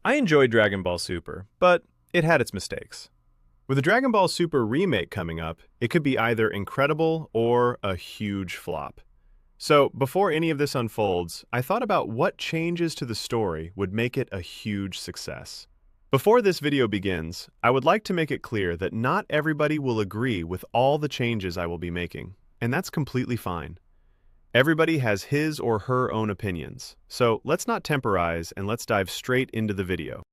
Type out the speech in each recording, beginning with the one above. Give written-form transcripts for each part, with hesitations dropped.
I enjoyed Dragon Ball Super, but it had its mistakes. With the Dragon Ball Super remake coming up, it could be either incredible or a huge flop. So, before any of this unfolds, I thought about what changes to the story would make it a huge success. Before this video begins, I would like to make it clear that not everybody will agree with all the changes I will be making, and that's completely fine. Everybody has his or her own opinions, so let's not temporize and let's dive straight into the video.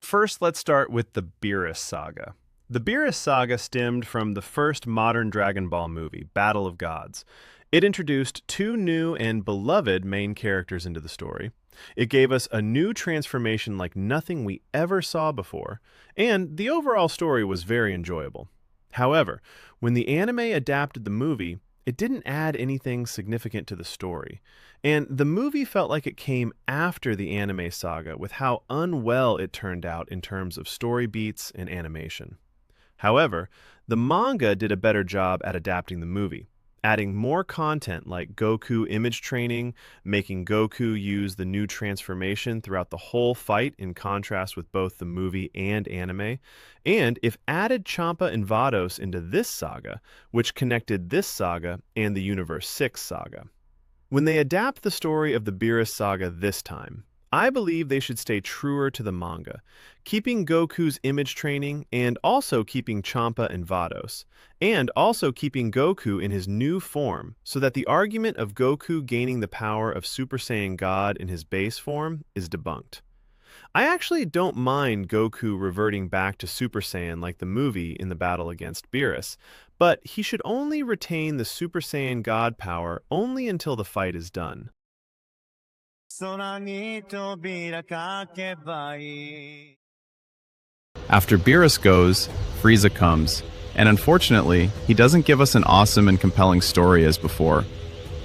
First, let's start with the Beerus Saga. The Beerus Saga stemmed from the first modern Dragon Ball movie, Battle of Gods. It introduced two new and beloved main characters into the story. It gave us a new transformation like nothing we ever saw before, and the overall story was very enjoyable. However, when the anime adapted the movie, it didn't add anything significant to the story, and the movie felt like it came after the anime saga with how unwell it turned out in terms of story beats and animation. However, the manga did a better job at adapting the movie, adding more content like Goku image training, making Goku use the new transformation throughout the whole fight in contrast with both the movie and anime, and if added Champa and Vados into this saga, which connected this saga and the Universe 6 saga. When they adapt the story of the Beerus Saga this time, I believe they should stay truer to the manga, keeping Goku's image training and also keeping Champa and Vados, and also keeping Goku in his new form so that the argument of Goku gaining the power of Super Saiyan God in his base form is debunked. I actually don't mind Goku reverting back to Super Saiyan like the movie in the battle against Beerus, but he should only retain the Super Saiyan God power only until the fight is done. After Beerus goes, Frieza comes, and unfortunately, he doesn't give us an awesome and compelling story as before.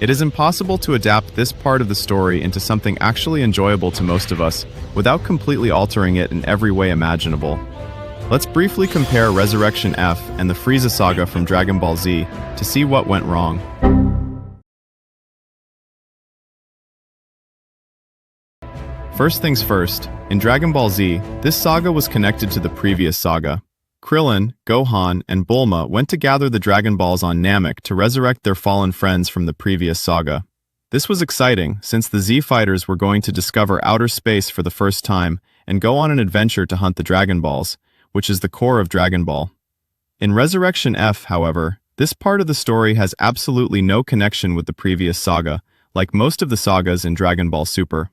It is impossible to adapt this part of the story into something actually enjoyable to most of us without completely altering it in every way imaginable. Let's briefly compare Ressurection F and the Frieza Saga from Dragon Ball Z to see what went wrong. First things first, in Dragon Ball Z, this saga was connected to the previous saga. Krillin, Gohan, and Bulma went to gather the Dragon Balls on Namek to resurrect their fallen friends from the previous saga. This was exciting, since the Z fighters were going to discover outer space for the first time and go on an adventure to hunt the Dragon Balls, which is the core of Dragon Ball. In Ressurection F, however, this part of the story has absolutely no connection with the previous saga, like most of the sagas in Dragon Ball Super.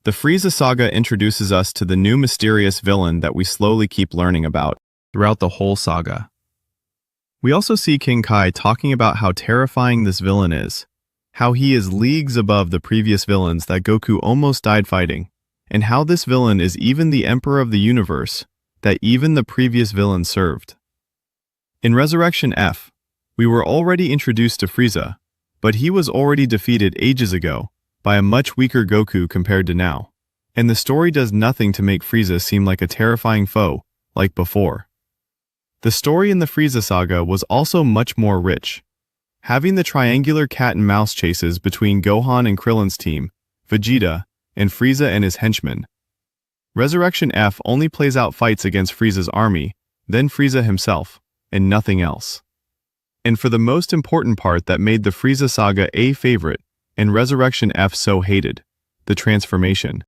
The Frieza Saga introduces us to the new mysterious villain that we slowly keep learning about throughout the whole saga. We also see King Kai talking about how terrifying this villain is, how he is leagues above the previous villains that Goku almost died fighting, and how this villain is even the Emperor of the Universe that even the previous villain served. In Ressurection F, we were already introduced to Frieza, but he was already defeated ages ago by a much weaker Goku compared to now, and the story does nothing to make Frieza seem like a terrifying foe, like before. The story in the Frieza Saga was also much more rich, having the triangular cat-and-mouse chases between Gohan and Krillin's team, Vegeta, and Frieza and his henchmen. Ressurection F only plays out fights against Frieza's army, then Frieza himself, and nothing else. And for the most important part that made the Frieza Saga a favorite, and Ressurection F so hated, the transformation.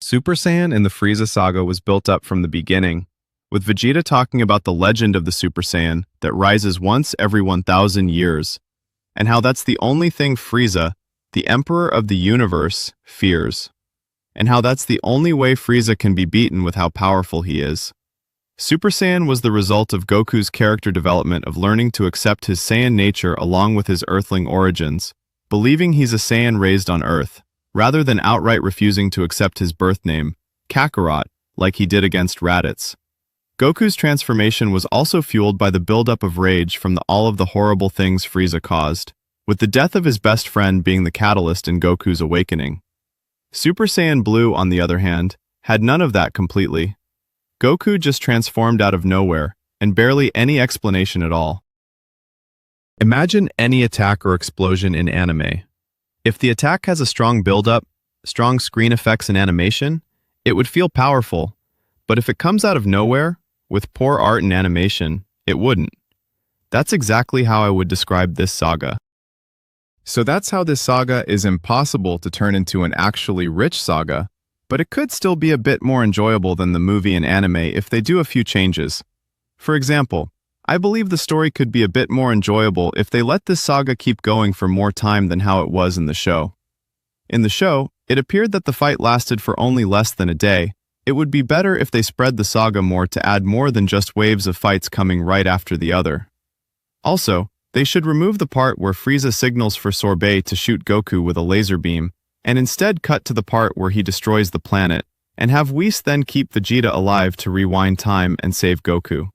Super Saiyan in the Frieza Saga was built up from the beginning, with Vegeta talking about the legend of the Super Saiyan that rises once every 1,000 years, and how that's the only thing Frieza, the Emperor of the Universe, fears, and how that's the only way Frieza can be beaten with how powerful he is. Super Saiyan was the result of Goku's character development of learning to accept his Saiyan nature along with his Earthling origins, believing he's a Saiyan raised on Earth, rather than outright refusing to accept his birth name, Kakarot, like he did against Raditz. Goku's transformation was also fueled by the buildup of rage from all of the horrible things Frieza caused, with the death of his best friend being the catalyst in Goku's awakening. Super Saiyan Blue, on the other hand, had none of that completely. Goku just transformed out of nowhere, and barely any explanation at all. Imagine any attack or explosion in anime. If the attack has a strong build-up, strong screen effects and animation, it would feel powerful, but if it comes out of nowhere, with poor art and animation, it wouldn't. That's exactly how I would describe this saga. So that's how this saga is impossible to turn into an actually rich saga, but it could still be a bit more enjoyable than the movie and anime if they do a few changes. For example, I believe the story could be a bit more enjoyable if they let this saga keep going for more time than how it was in the show. In the show, it appeared that the fight lasted for only less than a day. It would be better if they spread the saga more to add more than just waves of fights coming right after the other. Also, they should remove the part where Frieza signals for Sorbet to shoot Goku with a laser beam, and instead cut to the part where he destroys the planet, and have Whis then keep Vegeta alive to rewind time and save Goku.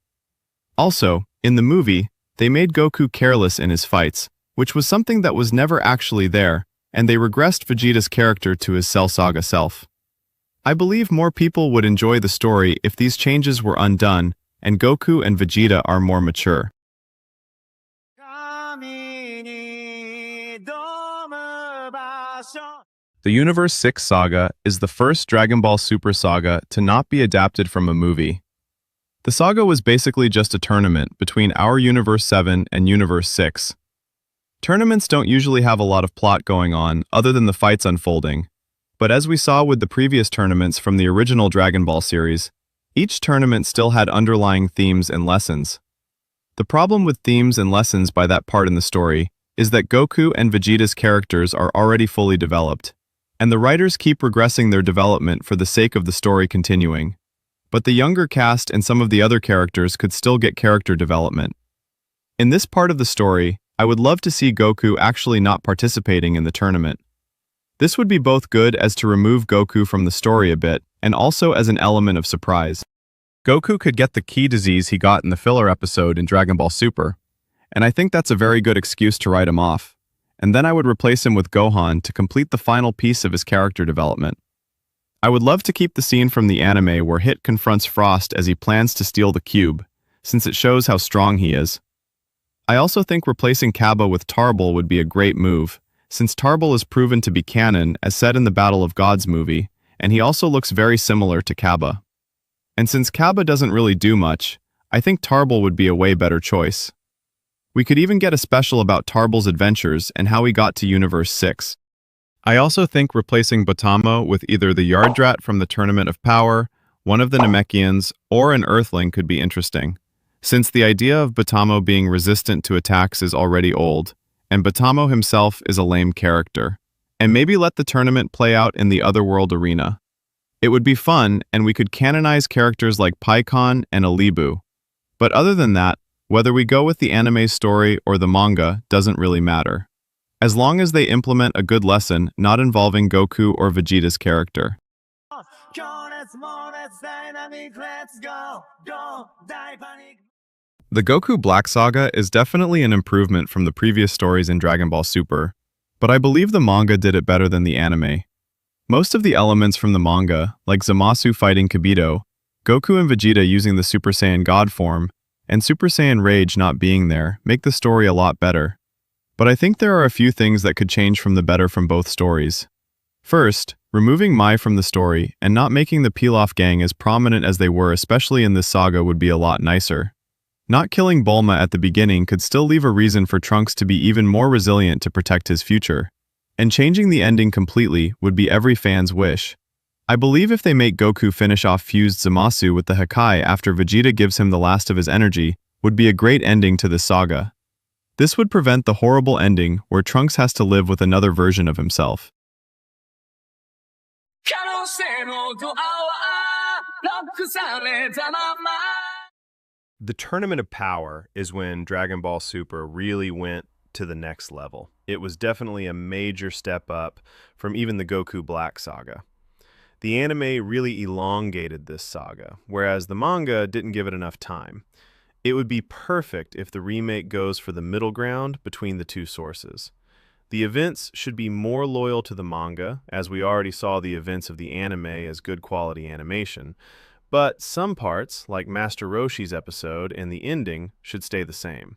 Also, in the movie, they made Goku careless in his fights, which was something that was never actually there, and they regressed Vegeta's character to his Cell Saga self. I believe more people would enjoy the story if these changes were undone, and Goku and Vegeta are more mature. The Universe 6 Saga is the first Dragon Ball Super saga to not be adapted from a movie. The saga was basically just a tournament between our Universe 7 and Universe 6. Tournaments don't usually have a lot of plot going on other than the fights unfolding, but as we saw with the previous tournaments from the original Dragon Ball series, each tournament still had underlying themes and lessons. The problem with themes and lessons by that part in the story is that Goku and Vegeta's characters are already fully developed, and the writers keep regressing their development for the sake of the story continuing. But the younger cast and some of the other characters could still get character development. In this part of the story, I would love to see Goku actually not participating in the tournament. This would be both good as to remove Goku from the story a bit, and also as an element of surprise. Goku could get the key disease he got in the filler episode in Dragon Ball Super, and I think that's a very good excuse to write him off. And then I would replace him with Gohan to complete the final piece of his character development. I would love to keep the scene from the anime where Hit confronts Frost as he plans to steal the cube, since it shows how strong he is. I also think replacing Kaba with Tarbell would be a great move, since Tarbell is proven to be canon as said in the Battle of Gods movie, and he also looks very similar to Kaba. And since Kaba doesn't really do much, I think Tarbell would be a way better choice. We could even get a special about Tarbell's adventures and how he got to Universe 6. I also think replacing Botamo with either the Yardrat from the Tournament of Power, one of the Namekians, or an Earthling could be interesting, since the idea of Botamo being resistant to attacks is already old, and Botamo himself is a lame character, and maybe let the tournament play out in the Otherworld arena. It would be fun, and we could canonize characters like Paikon and Alibu. But other than that, whether we go with the anime story or the manga doesn't really matter, as long as they implement a good lesson not involving Goku or Vegeta's character. The Goku Black Saga is definitely an improvement from the previous stories in Dragon Ball Super, but I believe the manga did it better than the anime. Most of the elements from the manga, like Zamasu fighting Kibito, Goku and Vegeta using the Super Saiyan God form, and Super Saiyan Rage not being there, make the story a lot better. But I think there are a few things that could change from the better from both stories. First, removing Mai from the story and not making the Pilaf gang as prominent as they were especially in this saga would be a lot nicer. Not killing Bulma at the beginning could still leave a reason for Trunks to be even more resilient to protect his future. And changing the ending completely would be every fan's wish. I believe if they make Goku finish off fused Zamasu with the Hakai after Vegeta gives him the last of his energy, would be a great ending to the saga. This would prevent the horrible ending where Trunks has to live with another version of himself. The Tournament of Power is when Dragon Ball Super really went to the next level. It was definitely a major step up from even the Goku Black Saga. The anime really elongated this saga, whereas the manga didn't give it enough time. It would be perfect if the remake goes for the middle ground between the two sources. The events should be more loyal to the manga, as we already saw the events of the anime as good quality animation, but some parts, like Master Roshi's episode and the ending, should stay the same.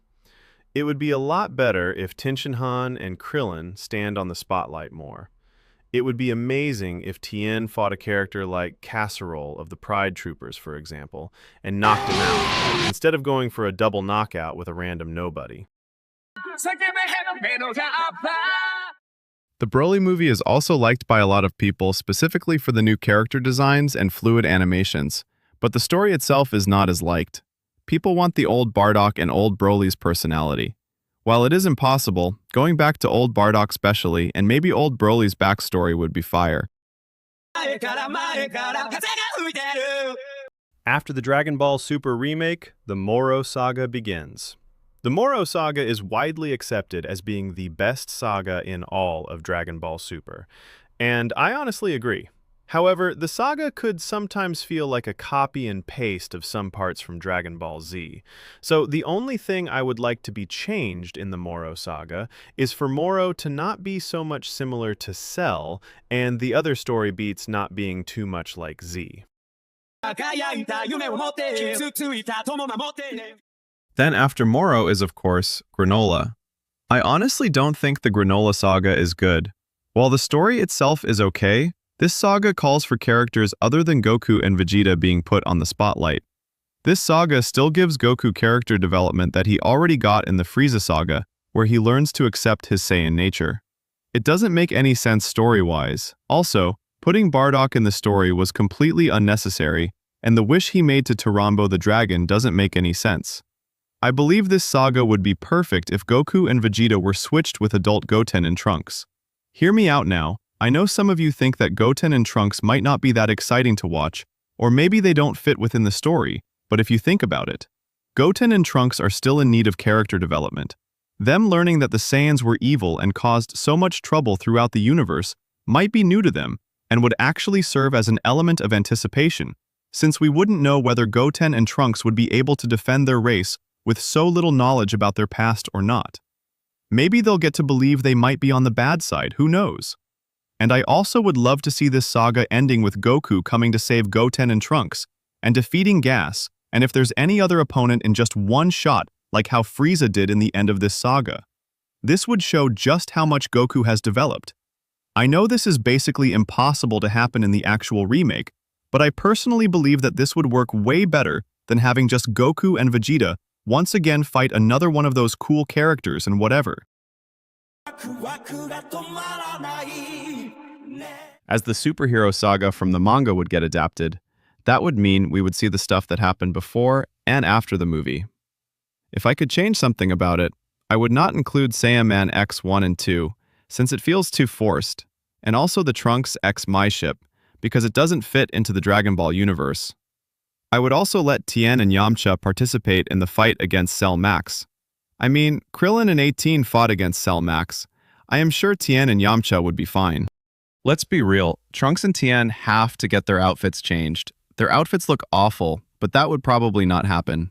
It would be a lot better if Tenshinhan and Krillin stand on the spotlight more. It would be amazing if Tien fought a character like Casserole of the Pride Troopers, for example, and knocked him out, instead of going for a double knockout with a random nobody. The Broly movie is also liked by a lot of people specifically for the new character designs and fluid animations, but the story itself is not as liked. People want the old Bardock and old Broly's personality. While it is impossible, going back to old Bardock specially and maybe old Broly's backstory would be fire. After the Dragon Ball Super remake, the Moro Saga begins. The Moro Saga is widely accepted as being the best saga in all of Dragon Ball Super, and I honestly agree. However, the saga could sometimes feel like a copy and paste of some parts from Dragon Ball Z. So the only thing I would like to be changed in the Moro Saga is for Moro to not be so much similar to Cell, and the other story beats not being too much like Z. Then after Moro is, of course, Granolah. I honestly don't think the Granolah Saga is good. While the story itself is okay, this saga calls for characters other than Goku and Vegeta being put on the spotlight. This saga still gives Goku character development that he already got in the Frieza Saga, where he learns to accept his Saiyan nature. It doesn't make any sense story-wise. Also, putting Bardock in the story was completely unnecessary, and the wish he made to Tarambo the dragon doesn't make any sense. I believe this saga would be perfect if Goku and Vegeta were switched with adult Goten and Trunks. Hear me out now. I know some of you think that Goten and Trunks might not be that exciting to watch, or maybe they don't fit within the story, but if you think about it, Goten and Trunks are still in need of character development. Them learning that the Saiyans were evil and caused so much trouble throughout the universe might be new to them, and would actually serve as an element of anticipation, since we wouldn't know whether Goten and Trunks would be able to defend their race with so little knowledge about their past or not. Maybe they'll get to believe they might be on the bad side, who knows? And I also would love to see this saga ending with Goku coming to save Goten and Trunks, and defeating Gas, and if there's any other opponent in just one shot, like how Frieza did in the end of this saga. This would show just how much Goku has developed. I know this is basically impossible to happen in the actual remake, but I personally believe that this would work way better than having just Goku and Vegeta once again fight another one of those cool characters and whatever. As the superhero saga from the manga would get adapted, that would mean we would see the stuff that happened before and after the movie. If I could change something about it, I would not include Saiyaman X 1 and 2, since it feels too forced, and also the Trunks X My Ship, because it doesn't fit into the Dragon Ball universe. I would also let Tien and Yamcha participate in the fight against Cell Max. I mean, Krillin and 18 fought against Cell Max. I am sure Tien and Yamcha would be fine. Let's be real, Trunks and Tien have to get their outfits changed. Their outfits look awful, but that would probably not happen.